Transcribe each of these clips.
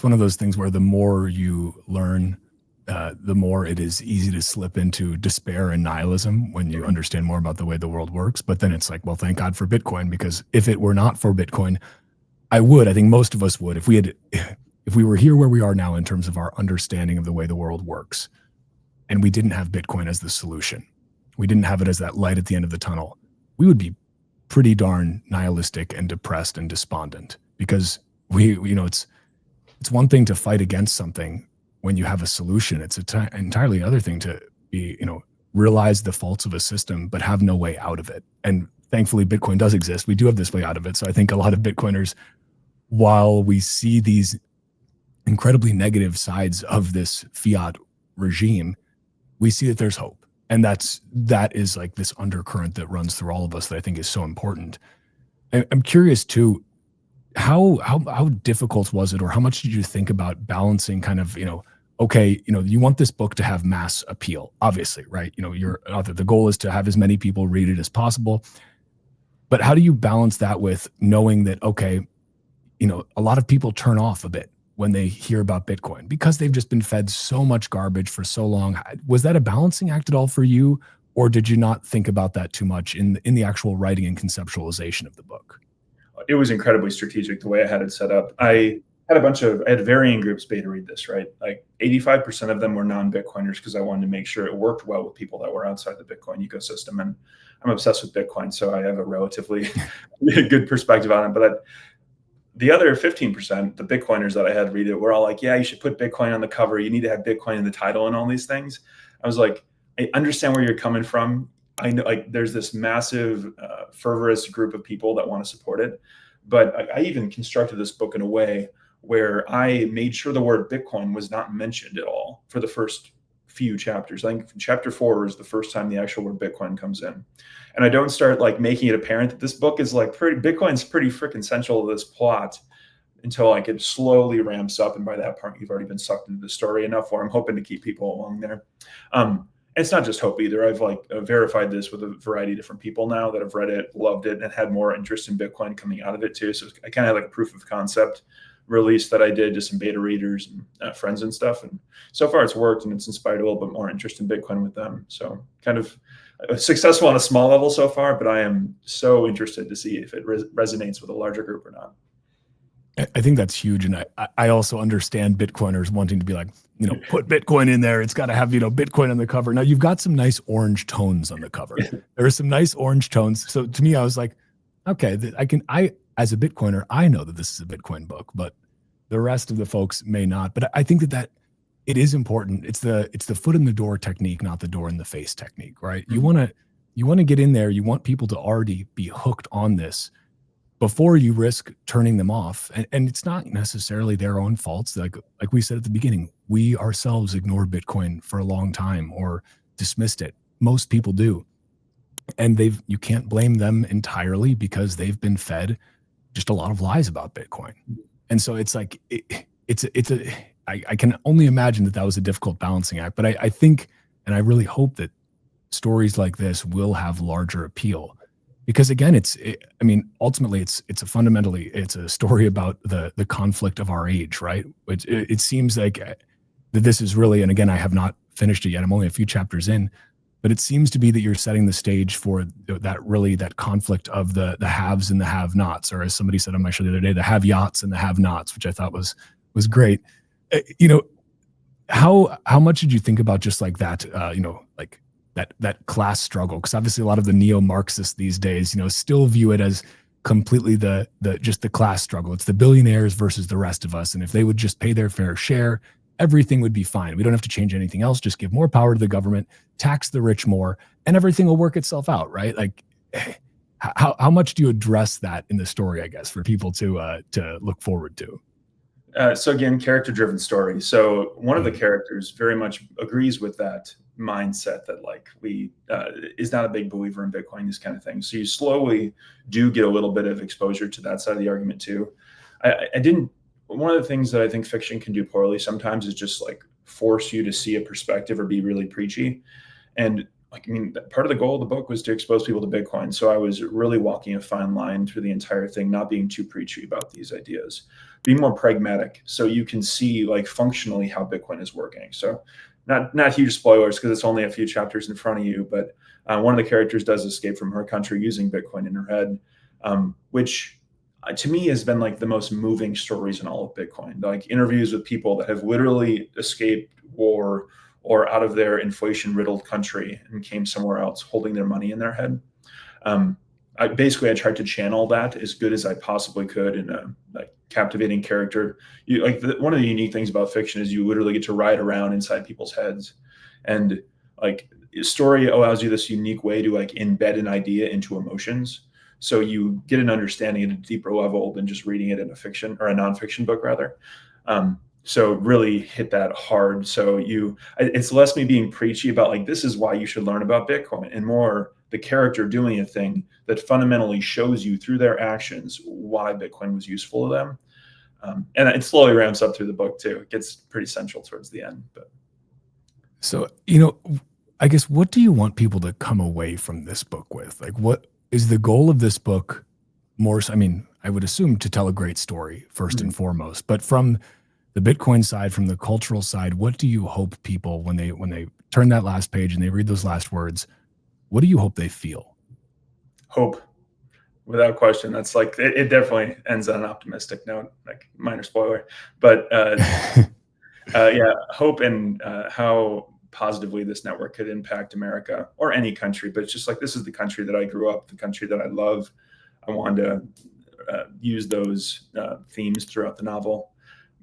it's one of those things where the more you learn, the more it is easy to slip into despair and nihilism when you understand more about the way the world works. But then it's like, well, thank God for Bitcoin, because if it were not for Bitcoin, I think most of us would, if we were here where we are now in terms of our understanding of the way the world works, and we didn't have Bitcoin as the solution, we didn't have it as that light at the end of the tunnel, we would be pretty darn nihilistic and depressed and despondent, because it's one thing to fight against something when you have a solution. It's entirely other thing to realize the faults of a system, but have no way out of it. And thankfully, Bitcoin does exist. We do have this way out of it. So I think a lot of Bitcoiners, while we see these incredibly negative sides of this fiat regime, we see that there's hope. And that is like this undercurrent that runs through all of us that I think is so important. I'm curious too, how difficult was it, or how much did you think about balancing kind of, okay, you want this book to have mass appeal, obviously, right? Your author, the goal is to have as many people read it as possible. But how do you balance that with knowing that, okay, a lot of people turn off a bit when they hear about Bitcoin because they've just been fed so much garbage for so long? Was that a balancing act at all for you, or did you not think about that too much in the actual writing and conceptualization of the book? It was incredibly strategic the way I had it set up. I had varying groups beta read this, right? Like 85% of them were non-Bitcoiners because I wanted to make sure it worked well with people that were outside the Bitcoin ecosystem. And I'm obsessed with Bitcoin, so I have a relatively good perspective on it. But the other 15%, the Bitcoiners that I had read it, were all like, yeah, you should put Bitcoin on the cover. You need to have Bitcoin in the title and all these things. I was like, I understand where you're coming from. I know, like, there's this massive fervorous group of people that want to support it. But I even constructed this book in a way where I made sure the word Bitcoin was not mentioned at all for the first few chapters. I think chapter 4 is the first time the actual word Bitcoin comes in. And I don't start like making it apparent that this book is like Bitcoin's pretty freaking central to this plot until like it slowly ramps up. And by that point, you've already been sucked into the story enough where I'm hoping to keep people along there. It's not just hope either. I've verified this with a variety of different people now that have read it, loved it, and had more interest in Bitcoin coming out of it too. So I kind of have like a proof of concept release that I did to some beta readers and friends and stuff. And so far it's worked, and it's inspired a little bit more interest in Bitcoin with them. So kind of successful on a small level so far, but I am so interested to see if it resonates with a larger group or not. I think that's huge. And I also understand Bitcoiners wanting to be like, put Bitcoin in there. It's got to have, Bitcoin on the cover. Now you've got some nice orange tones on the cover. There are some nice orange tones. So to me, I was like, okay, as a Bitcoiner, I know that this is a Bitcoin book, but the rest of the folks may not. But I think that it is important. It's the foot in the door technique, not the door in the face technique, right? Mm-hmm. You want to get in there. You want people to already be hooked on this before you risk turning them off. And it's not necessarily their own faults. Like we said at the beginning, we ourselves ignored Bitcoin for a long time or dismissed it. Most people do. And you can't blame them entirely because they've been fed just a lot of lies about Bitcoin. And so it's like, I can only imagine that was a difficult balancing act. But I think, and I really hope that stories like this will have larger appeal. Because again, ultimately it's a story about the conflict of our age, right? It seems like that this is really, and again, I have not finished it yet. I'm only a few chapters in, but it seems to be that you're setting the stage for that conflict of the haves and the have-nots, or as somebody said on my show the other day, the have-yachts and the have-nots, which I thought was great. How much did you think about just like that, that class struggle? Because obviously a lot of the neo-Marxists these days, still view it as completely just the class struggle. It's the billionaires versus the rest of us. And if they would just pay their fair share, everything would be fine. We don't have to change anything else. Just give more power to the government, tax the rich more, and everything will work itself out, right? Like, how much do you address that in the story, I guess, for people to look forward to? So again, character-driven story. So one of the characters very much agrees with that mindset that is not a big believer in Bitcoin, this kind of thing. So you slowly do get a little bit of exposure to that side of the argument too. One of the things that I think fiction can do poorly sometimes is just like force you to see a perspective or be really preachy. And part of the goal of the book was to expose people to Bitcoin. So I was really walking a fine line through the entire thing, not being too preachy about these ideas. be more pragmatic so you can see like functionally how Bitcoin is working. So not huge spoilers because it's only a few chapters in front of you, but one of the characters does escape from her country using Bitcoin in her head, which to me has been like the most moving stories in all of Bitcoin. Like interviews with people that have literally escaped war or out of their inflation riddled country and came somewhere else holding their money in their head. I tried to channel that as good as I possibly could in a like captivating character. One of the unique things about fiction is you literally get to ride around inside people's heads, and like story allows you this unique way to like embed an idea into emotions. So you get an understanding at a deeper level than just reading it in a fiction or a nonfiction book rather. So really hit that hard. So it's less me being preachy about like, this is why you should learn about Bitcoin, and more the character doing a thing that fundamentally shows you through their actions why Bitcoin was useful to them. And it slowly ramps up through the book too. It gets pretty central towards the end. But so, I guess, what do you want people to come away from this book with? Like, what is the goal of this book? I would assume to tell a great story first and foremost, but from the Bitcoin side, from the cultural side, what do you hope people, when they turn that last page and they read those last words, what do you hope they feel? Hope, without question. That's like, it definitely ends on an optimistic note, like minor spoiler, but yeah, hope and how positively this network could impact America or any country. But it's just like, this is the country that I grew up, the country that I love. I wanted to use those themes throughout the novel,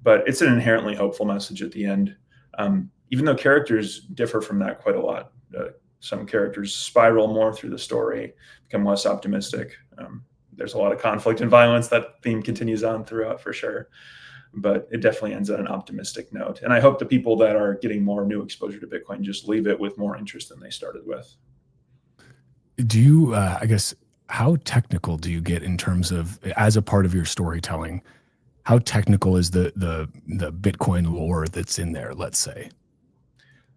but it's an inherently hopeful message at the end. Even though characters differ from that quite a lot. Some characters spiral more through the story, become less optimistic. There's a lot of conflict and violence. That theme continues on throughout for sure, but it definitely ends on an optimistic note. And I hope the people that are getting more new exposure to Bitcoin just leave it with more interest than they started with. Do you, how technical do you get in terms of, as a part of your storytelling, how technical is the Bitcoin lore that's in there, let's say?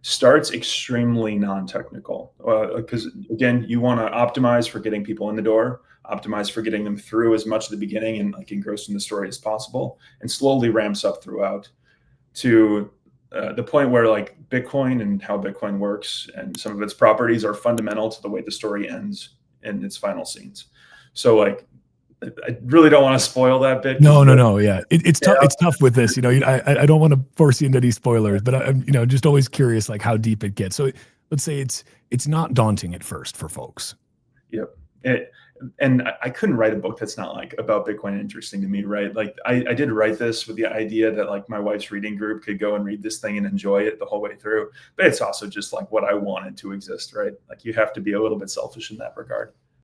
Starts extremely non-technical because again, you want to optimize for getting people in the door, optimize for getting them through as much at the beginning and like engrossed in the story as possible, and slowly ramps up throughout to the point where like Bitcoin and how Bitcoin works and some of its properties are fundamental to the way the story ends in its final scenes. So like, I really don't want to spoil that bit. No. Yeah. It's tough. It's tough with this, I don't want to force you into any spoilers, but I'm, just always curious, like how deep it gets. So let's say it's not daunting at first for folks. Yep. And I couldn't write a book that's not like about Bitcoin interesting to me, right? Like I did write this with the idea that like my wife's reading group could go and read this thing and enjoy it the whole way through. But it's also just like what I wanted to exist, right? Like you have to be a little bit selfish in that regard.